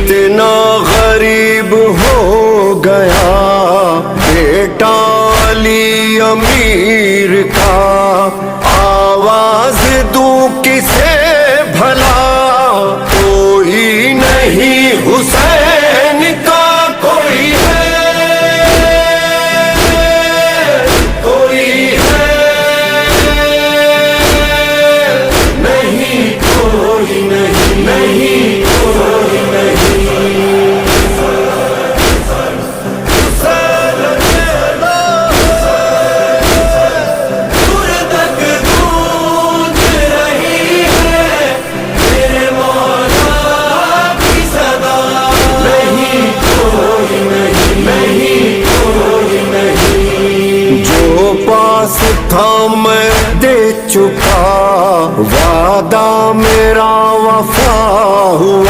کتنا غریب ہو گیا بیٹا علی امیر کا، آواز دوں کسے بھلا، کوئی نہیں حسین کا کوئی ہے، کوئی ہے نہیں، کوئی نہیں، نہیں کوئی نہیں۔ تھا میں دے چکا وعدہ میرا وفا ہوا،